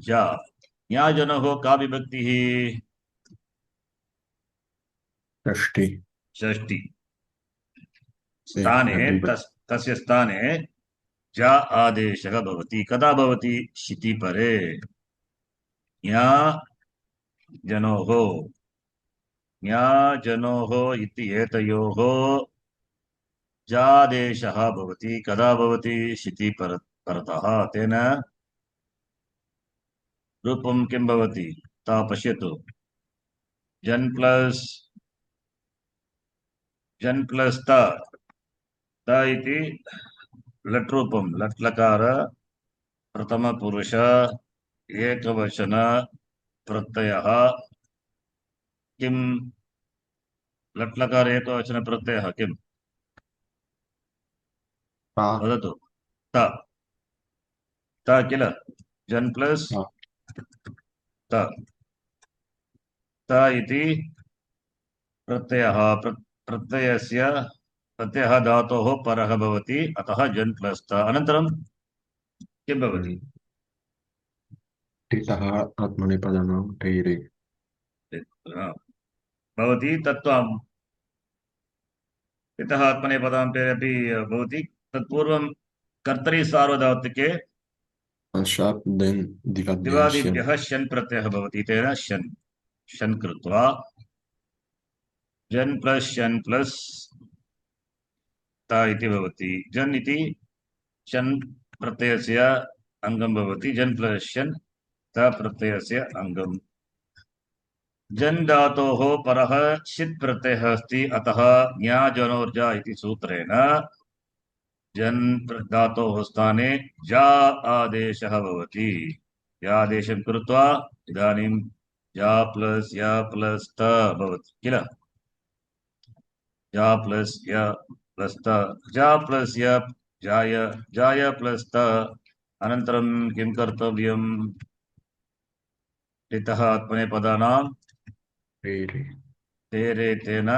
जा न्या जनोः का विभक्तिः षष्ठी स्थाने तस्य स्थाने जा आदेशः भवति कदा भवति शिति परे न्या जनोः इति एतयोः जादेशः भवति कदा भवति शिति परतः तेन रूपं किं भवति ता पश्यतु जन् प्लस त इति लट् रूपं लट् लकार प्रथमपुरुष एकवचन प्रत्ययः किं लट् लकार एकवचन प्रत्ययः किं वदतु त किल जन् प्लस त इति प्रत्ययः धातोः परः भवति अतः जन् प्लस त अनन्तरं किं भवति टितः आत्मनेपदानां ठैरे भवति तत्त्वम् टितः आत्मनेपदान्ते अपि भवति तत्पूर्वं कर्तरि सार्वधातुके दिवादिभ्यः शन् प्रत्ययः भवति तेन शन् कृत्वा जन् प्लस शन् प्लस ता इति भवति जन् इति शन् प्रत्ययस्य अङ्गं भवति जन् प्लस शन् ता प्रत्ययस्य अङ्गम् जन् धातोः परः शित् प्रत्ययः अस्ति अतः न्याजनोर्जा इति सूत्रेण जन् धातोः स्थाने जा आदेशः भवति या आदेशं कृत्वा इदानीं या प्लस त भवति किल जा प्लस त जा प्लस जाय प्लस त अनन्तरं किं कर्तव्यम् टितः आत्मनेपदानां तेरे तेन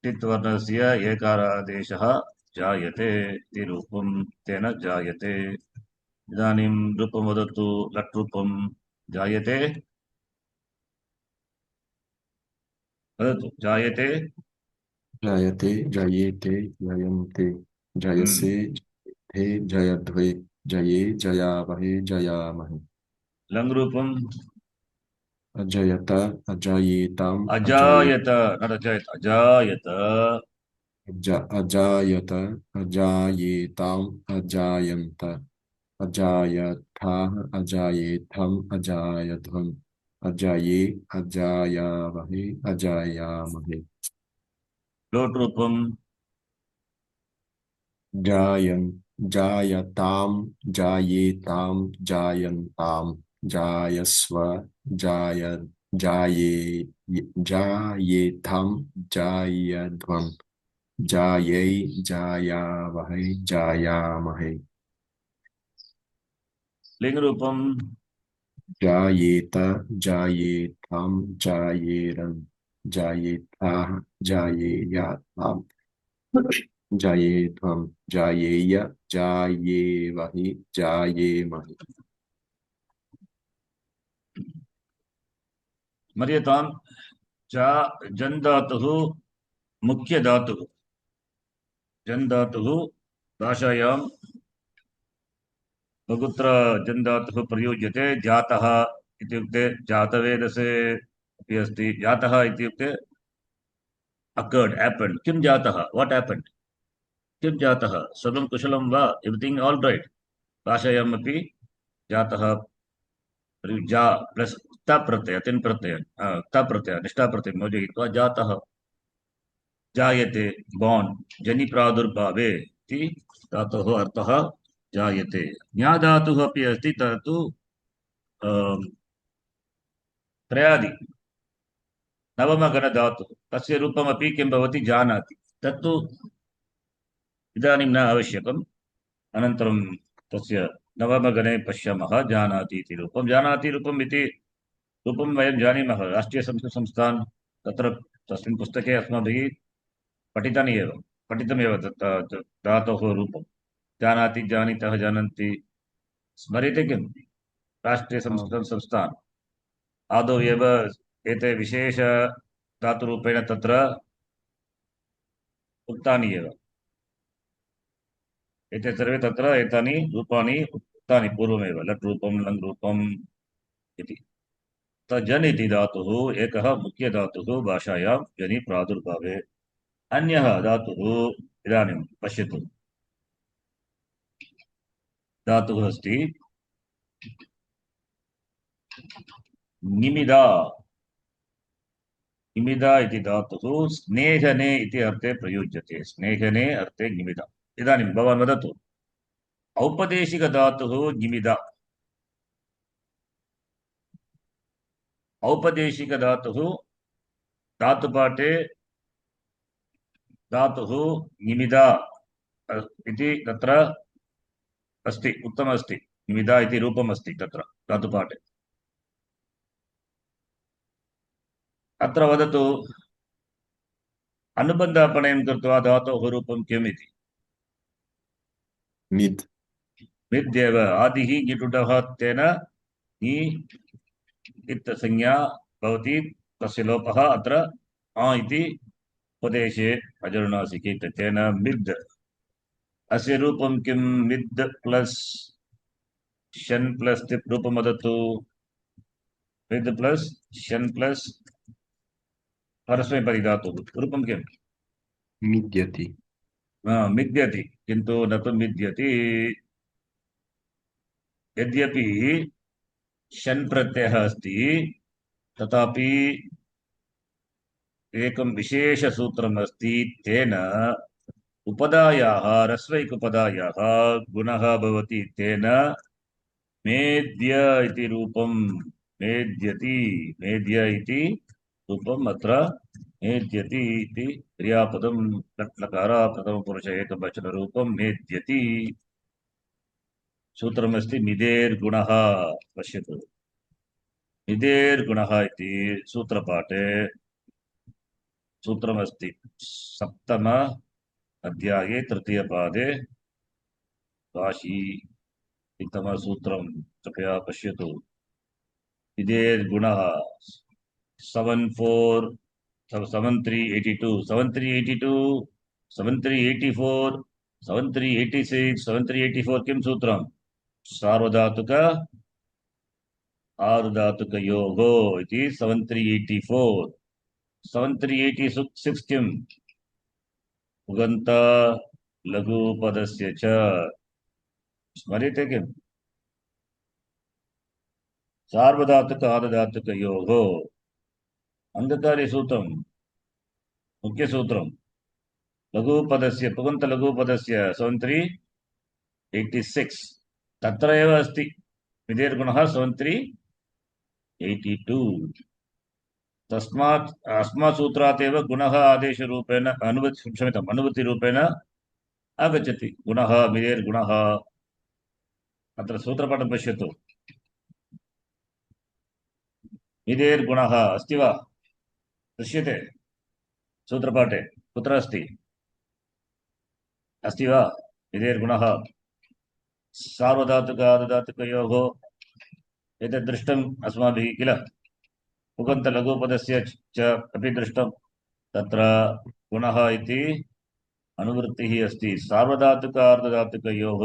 टित् वर्णस्य एकारादेशः जायते इति रूपं तेन जायते इदानीं रूपं वदतु लट् रूपं जायते वदतु जायते जायते जायेते जायन्ते जायसे जायते जायध्वे जाये जायावहे जायामहे लङ् रूपम् अजयत अजायेताम् अजायत not अजायत अजायत अजायत अजायेताम् अजायन्त अजायथाः अजायेथम् अजायध्वम् अजाये अजायावहे अजायामहे लोट् रूपम् जायताम् जायेताम् जायन्ताम् जायस्व जायेथम् जायध्वम् जायै जायावहै जायामहे लिङ्गरूपं जायेत, जायेथाम, जायेरन, जायेथाः, जायेयाथाम, जायेथम, जायेय, जायेवहि, जायेमहि। स्मर्यतां जा जन् धातुः मुख्य धातुः जन् धातुः भाषायां बहुत्र जन् धातुः प्रयुज्यते जातः इत्युक्ते जातवेदसे अपि अस्ति जातः इत्युक्ते अकर्ड हैपेंड किं जातः व्हाट हैपेंड किं जातः सर्वं कुशलं वा एवरीथिंग ऑल राइट भाषायामपि जातः जा प्लस ता प्रत्यय तिन् प्रत्यय ता प्रत्यय निष्ठा प्रत्यय योजयित्वा जातः जायते बॉर्न जनि प्रादुर्भावे इति धातोः अर्थः जायते ज्ञा धातुः अपि अस्ति तत्तु त्रयादि नवमगणधातुः तस्य रूपमपि किं भवति जानाति तत्तु इदानीं न आवश्यकम् अनन्तरं तस्य नवमगणे पश्यामः जानाति इति रूपं जानाति रूपम् इति रूपं वयं जानीमः राष्ट्रीयसंस्कृतसंस्थान् तत्र तस्मिन् पुस्तके अस्माभिः पठितानि एव पठितमेव धातोः रूपं जानाति जानीतः जानन्ति स्मर्यते किं आम्, राष्ट्रीयसंस्कृतसंस्थान् आदौ एव एते विशेष धातुरूपेण तत्र उक्तानि एव एते सर्वे तत्र एतानि रूपाणि उक्तानि पूर्वमेव लट् रूपं लङ् रूपम् इति तजन् इति धातुः एकः मुख्यधातुः भाषायां जनि प्रादुर्भावे अन्यः धातुः इदानीं पश्यतु धातुः अस्ति निमिदा निमिदा इति धातुः स्नेहने इति अर्थे प्रयुज्यते स्नेहने अर्थे निमिदा इदानीं भवान् वदतु औपदेशिकधातुः निमिदा औपदेशिकधातुः धातुपाठे धातुः निमिदा इति तत्र अस्ति उत्तम अस्ति निमिदा इति रूपम् अस्ति तत्र धातुपाठे अत्र वदतु अनुबन्धापणयं कृत्वा धातोः रूपं किम् इति मिद्, मिद्येव आदिः ङिटुडः तेन ङि इत्संज्ञा भवति तस्य लोपः अत्र आ इति उपदेशे अजरुणासिके तेन मिद् अस्य रूपं किं मिद् प्लस् शन प्लस् तिप् रूपं वदतु मिद् प्लस् शन प्लस् परस्मैपदी धातुः रूपं किम् मिद्यति, मिद्यति किन्तु न तु मिद्यति यद्यपि शन प्रत्ययः अस्ति तथापि एकं विशेषसूत्रम् अस्ति तेन उपधायाः रस्वैक उपधायाः गुणः भवति तेन मेद्य इति रूपं मेद्यति मेद्य इति रूपम् अत्र मेद्यति इति क्रियापदं लट्लकार प्रथमपुरुष एकवचनरूपं मेद्यति सूत्रमस्ति मिदेर्गुणः पश्यतु मिदेर्गुणः इति सूत्रपाठे सूत्रमस्ति सप्तम अध्याये तृतीयपादे काशी सूत्रं कृपया पश्यतु मिदेर्गुणः 74 7382 7382 7384 7386 7384 किं सूत्रं सार्वधातुक आर्धातुकयोः इति 7384 7386 किम् उगन्त लघुपदस्य च स्मर्यते किम् सार्वधातुक आर्धातुकयोः अङ्गकार्यसूत्रं मुख्यसूत्रं लघुपदस्य पुगन्तलघुपदस्य 7386 तत्र एव अस्ति विधेर्गुणः 7382 तस्मात् अस्मात् सूत्रात् एव गुणः आदेशरूपेण क्षम्यताम् अनुवृत्तिरूपेण आगच्छति गुणः विधेर्गुणः अत्र सूत्रपाठं पश्यतु। विधेर्गुणः अस्ति वा? दृश्यते सूत्रपाठे कुत्र अस्ति? अस्ति वा? विधेर्गुणः सार्वधातुकार्धधातुकयोः एतद् दृष्टम् अस्माभिः किल? उगन्तलघुपदस्य च अपि दृष्टं। तत्र गुणः इति अनुवृत्तिः अस्ति। सार्वधातुकार्धधातुकयोः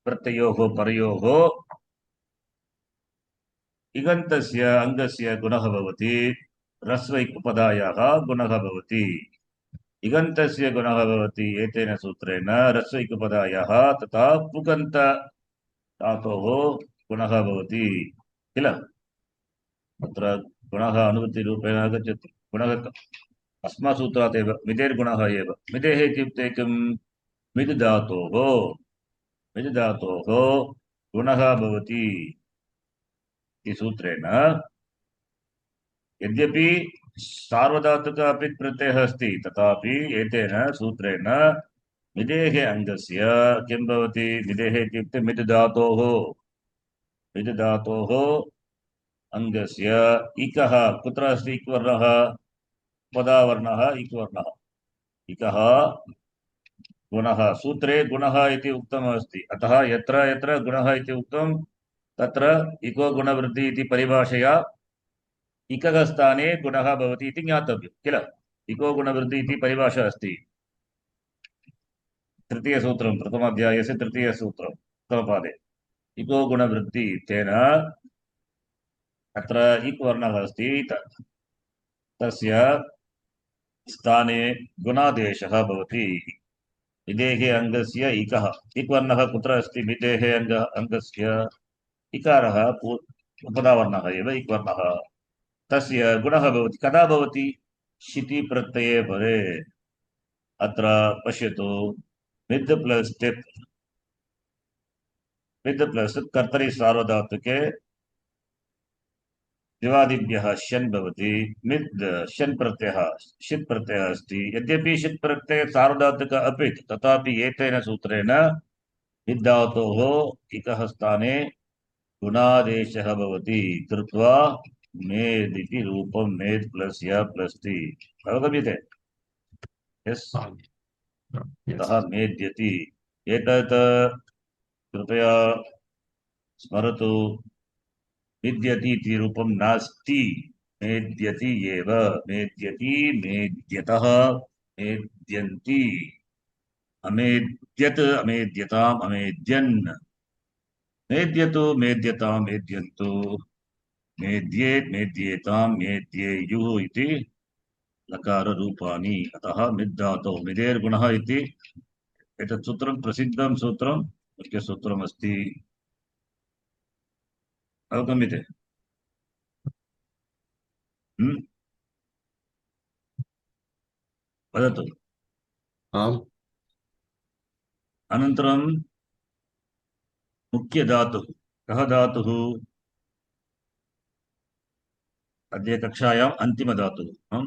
प्रत्ययोः परयोः इगन्तस्य अङ्गस्य गुणः भवति। ह्रस्वैक्पदायाः गुणः भवति। इगन्तस्य गुणः भवति एतेन सूत्रेण ह्रस्वैक्पदायाः तथा पुगन्त धातोः गुणः भवति किल? अत्र गुणः अनुवृत्तिरूपेण आगच्छति। गुणः अस्मात् सूत्रात् एव मितेर्गुणः एव। मितेः इत्युक्ते किं? मिद् धातोः गुणः भवति इति सूत्रेण यद्यपि सार्वधातुक अपि प्रत्ययः अस्ति तथापि एतेन सूत्रेण मिदेः अङ्गस्य किं भवति? मिदेः इत्युक्ते मिद् धातोः अङ्गस्य इकः कुत्र अस्ति? इक्वर्णः पदावर्णः इक्वर्णः इकः गुणः। सूत्रे गुणः इति उक्तमस्ति। अतः यत्र यत्र गुणः इति उक्तं तत्र इको गुणवृद्धि इति परिभाषया इकः स्थाने गुणः भवति इति ज्ञातव्यं किल? इको गुणवृद्धि इति परिभाषा अस्ति। तृतीयसूत्रं प्रथमाध्यायस्य तृतीयसूत्रं प्रथमपादे इको गुणवृद्धि तेन अत्र इक् वर्णः अस्ति तस्य स्थाने गुणादेशः भवति। विदेः अङ्गस्य इकः इक् वर्णः कुत्र अस्ति? विदेः अङ्गस्य इकारः उपधावर्णः एव इक् वर्णः। तस्य गुणः भवति कदा भवति? शिति प्रत्यये परे। अत्र पश्यतु मिद् प्लस् टिप् कर्तरि सार्वधातुके दिवादिभ्यः शन् भवति। मिद् शन् प्रत्ययः षित् प्रत्ययः अस्ति। यद्यपि षित् प्रत्यय सार्वधातुक अपि तथापि एतेन सूत्रेण विद्धातोः इकः स्थाने गुणादेशः भवति कृत्वा मेद् इति रूपं मेद् प्लस् य प्लस् ति अवगम्यते? यस् अतः मेद्यति। एतत् कृपया स्मरतु। मेद्यति इति रूपं नास्ति। मेद्यति एव। मेद्यति मेद्यतः मेद्यन्ति अमेद्यत् अमेद्यताम् अमेद्यन् मेद्यतु मेद्यतां मेद्यन्तु मेद्येत् मेद्येतां मेद्येयुः इति लकाररूपाणि। अतः मिद्धातोः मिदेर्गुणः इति एतत् सूत्रं प्रसिद्धं सूत्रं मुख्यसूत्रमस्ति। अवगम्यते? वदतु। आम्। अनन्तरं मुख्यधातुः कः धातुः? अद्य कक्षायाम् अन्तिमधातुः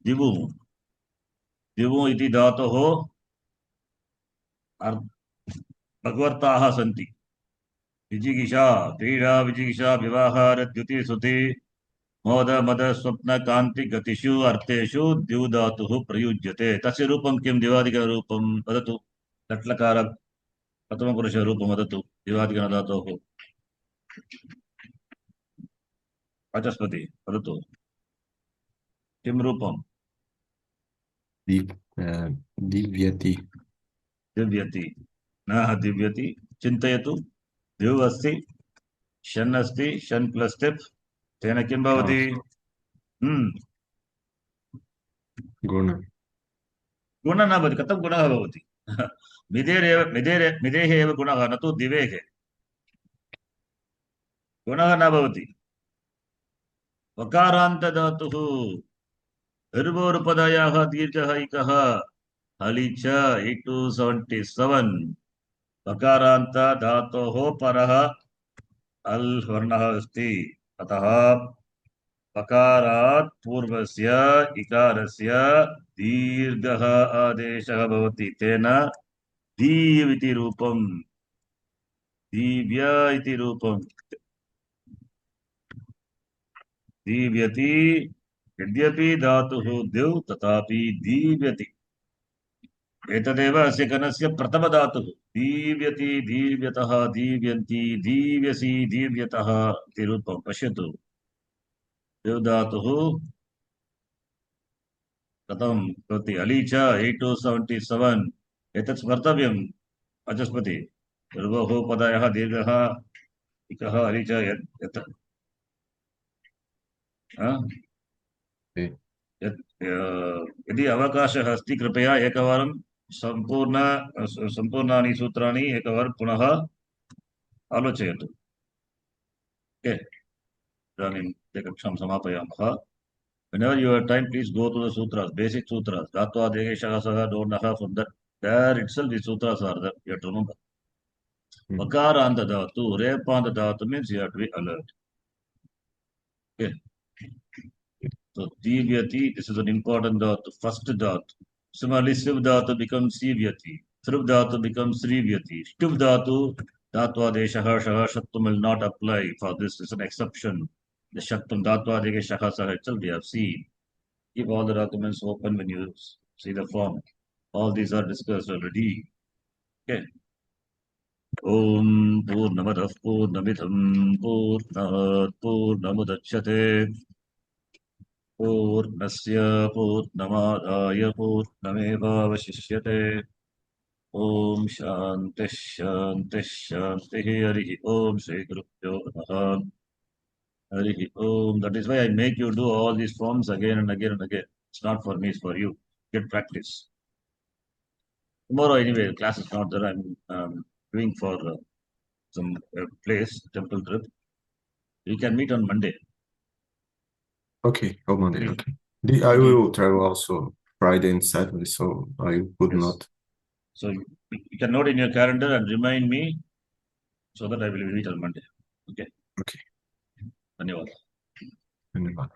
दिवु। दिवु इति धातोः भगवताः सन्ति। विजिगिषा क्रीडा विजिगिषा विवाहार द्युति सुति मोद मद स्वप्न कांति गतिषु अर्थेषु द्यु धातुः प्रयुज्यते। तस्य रूपं किं? दिवादिगणरूपं वदतु। लट्लकार प्रथमपुरुषरूपं वदतु दिवादिगणधातोः। वाचस्पति वदतु किं रूपं? दिव्यति। दिव्यति न दिव्यति। चिन्तयतु। द्यु अस्ति शन् अस्ति शन् प्लस् टिप् तेन किं भवति? गुण न भवति। कथं गुणः भवति? मिदेः एव गुणः न तु दिवेः। गुणः न भवति। वकारान्तधातुः ऋर्वोरुपदायाः दीर्घः इकः हलि च 8277 वकारान्त धातोः परः अल् वर्णः अस्ति। अतः वकारात् पूर्वस्य इकारस्य दीर्घः आदेशः भवति। तेन दीव् इति रूपम्। दीव्या इति रूपम् दीव्यति यद्यपि धातुः द्यौ तथापि दीव्यति एतदेव अस्य गणस्य प्रथमधातुः दीव्यति दीव्यतः दीव्यन्ति दीव्यसि दीव्यतः इति रूपं पश्यतु देवधातुः कथं भवति अलीच 8277 एतत् स्मर्तव्यम् वाचस्पति सर्वोः पदयः दीर्घः इकः अलीच यत् यदि अवकाशः अस्ति कृपया एकवारं सम्पूर्णानि सूत्राणि एकवारं पुनः आलोचयतु ओके इदानीं कक्षां समापयामः whenever you have time please go to the sutras basic sutras dhatva dekeshah sah donah from that there itself the sutras are there you have to remember vakaranta dhatu repanta dhatu means you have to be alert okay so divyati this is an important dhatu first dhatu similarly siv dhatu becomes sivyati sriv dhatu becomes srivyati shtuv dhatu dhatva deshah shah shattum will not apply for this is an exception the shattum dhatva dekeshah sah itself we have seen. Keep all the documents open when you see the form. All these are discussed already. Okay. Om Purnamadah Purnamidham Purnat Purnamudachyate Purnasya Purnamadaya Purnamevavashishyate Om Shanti Shanti Shanti Harihi Om Shri Gurubhyo Namaha Harihi Om. That is why I make you do all these forms again and again and again. It's not for me, it's for you. Get practice. Tomorrow, anyway, class is not there. I'm doing for some place, temple trip. We can meet on Monday. Okay, on Monday. Okay. I will travel also Friday and Saturday, so I would not. So you can note in your calendar and remind me so that I will meet on Monday. Okay. Okay. Dhanyavad. Dhanyavad.